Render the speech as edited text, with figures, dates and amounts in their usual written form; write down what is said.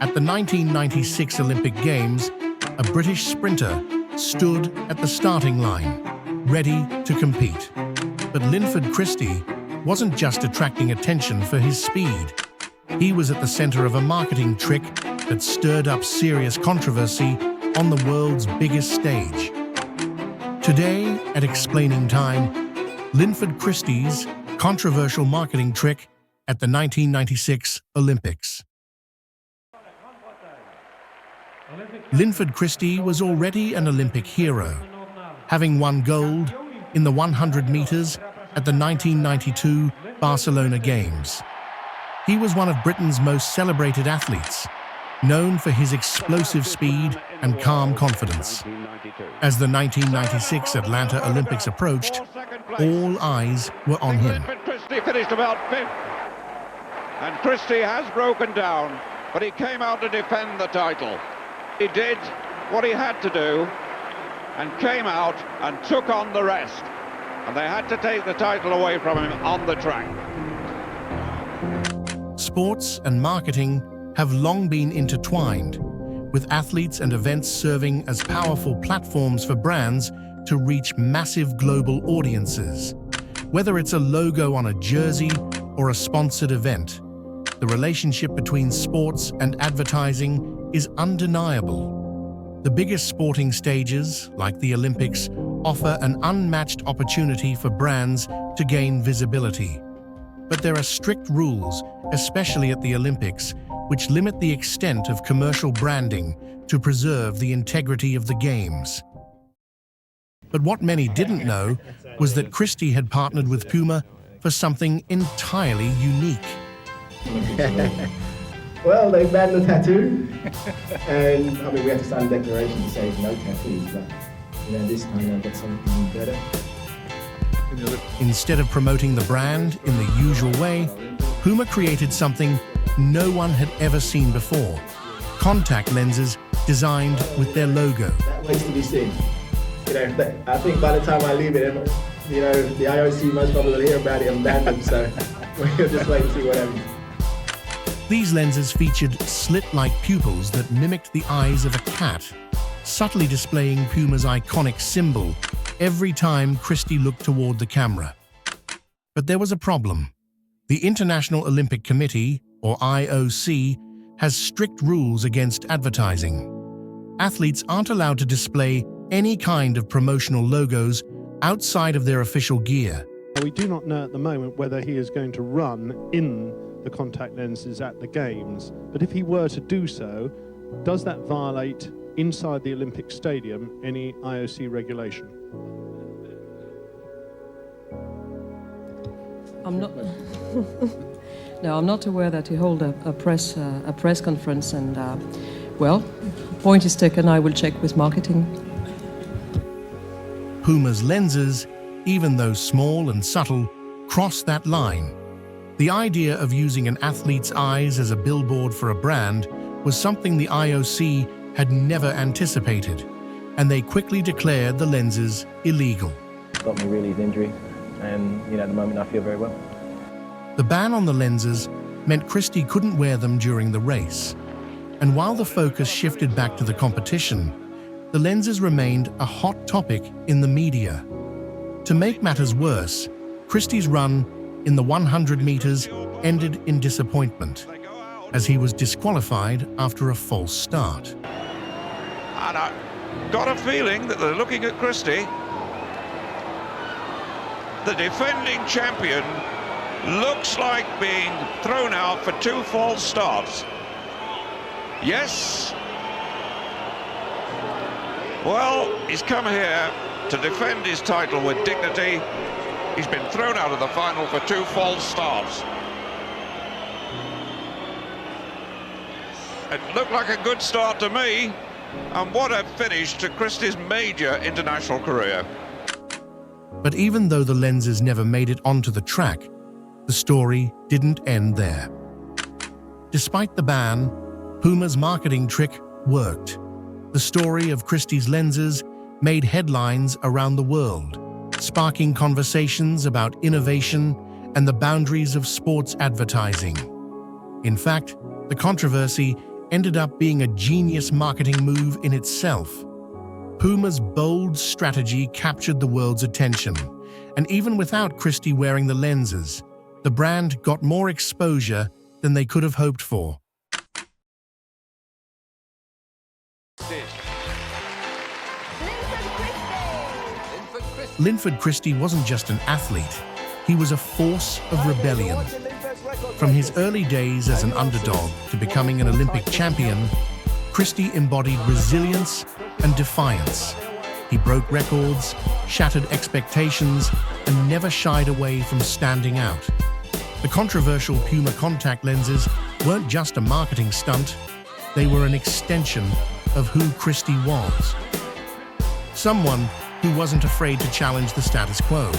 At the 1996 Olympic Games, a British sprinter stood at the starting line, ready to compete. But Linford Christie wasn't just attracting attention for his speed. He was at the center of a marketing trick that stirred up serious controversy on the world's biggest stage. Today, at Explaining Time, Linford Christie's controversial marketing trick at the 1996 Olympics. Linford Christie was already an Olympic hero, having won gold in the 100 meters at the 1992 Barcelona Games. He was one of Britain's most celebrated athletes, known for his explosive speed and calm confidence. As the 1996 Atlanta Olympics approached, all eyes were on him. Christie finished about fifth, and Christie has broken down, but he came out to defend the title. He did what he had to do and came out and took on the rest, and they had to take the title away from him on the track. Sports and marketing have long been intertwined, with athletes and events serving as powerful platforms for brands to reach massive global audiences. Whether it's a logo on a jersey or a sponsored event, the relationship between sports and advertising is undeniable. The biggest sporting stages, like the Olympics, offer an unmatched opportunity for brands to gain visibility. But there are strict rules, especially at the Olympics, which limit the extent of commercial branding to preserve the integrity of the Games. But what many didn't know was that Christie had partnered with Puma for something entirely unique. Well, they banned the tattoo, and I mean, we had to sign a declaration to say no tattoos, but this kind of got something better. Instead of promoting the brand in the usual way, Puma created something no one had ever seen before: contact lenses designed with their logo. That waits to be seen. I think by the time I leave it, the IOC most probably will hear about it and ban them, so we'll just wait and see what happens. These lenses featured slit-like pupils that mimicked the eyes of a cat, subtly displaying Puma's iconic symbol every time Christie looked toward the camera. But there was a problem. The International Olympic Committee, or IOC, has strict rules against advertising. Athletes aren't allowed to display any kind of promotional logos outside of their official gear. We do not know at the moment whether he is going to run in the contact lenses at the Games, but if he were to do so, does that violate, inside the Olympic Stadium, any IOC regulation? I'm not. No, I'm not aware that he hold a press conference, and well, point is taken. I will check with marketing. Puma's lenses, even though small and subtle, cross that line. The idea of using an athlete's eyes as a billboard for a brand was something the IOC had never anticipated, and they quickly declared the lenses illegal. Got me really his injury, and at the moment I feel very well. The ban on the lenses meant Christie couldn't wear them during the race, and while the focus shifted back to the competition, the lenses remained a hot topic in the media. To make matters worse, Christie's run in the 100 meters ended in disappointment, as he was disqualified after a false start. And I got a feeling that they're looking at Christie. The defending champion looks like being thrown out for two false starts. Yes. Well, he's come here to defend his title with dignity. He's been thrown out of the final for two false starts. It looked like a good start to me, and what a finish to Christie's major international career. But even though the lenses never made it onto the track, the story didn't end there. Despite the ban, Puma's marketing trick worked. The story of Christie's lenses made headlines around the world, sparking conversations about innovation and the boundaries of sports advertising. In fact, the controversy ended up being a genius marketing move in itself. Puma's bold strategy captured the world's attention, and even without Christie wearing the lenses, the brand got more exposure than they could have hoped for. Linford Christie wasn't just an athlete, he was a force of rebellion. From his early days as an underdog to becoming an Olympic champion, Christie embodied resilience and defiance. He broke records, shattered expectations, and never shied away from standing out. The controversial Puma contact lenses weren't just a marketing stunt, they were an extension of who Christie was. Someone who wasn't afraid to challenge the status quo.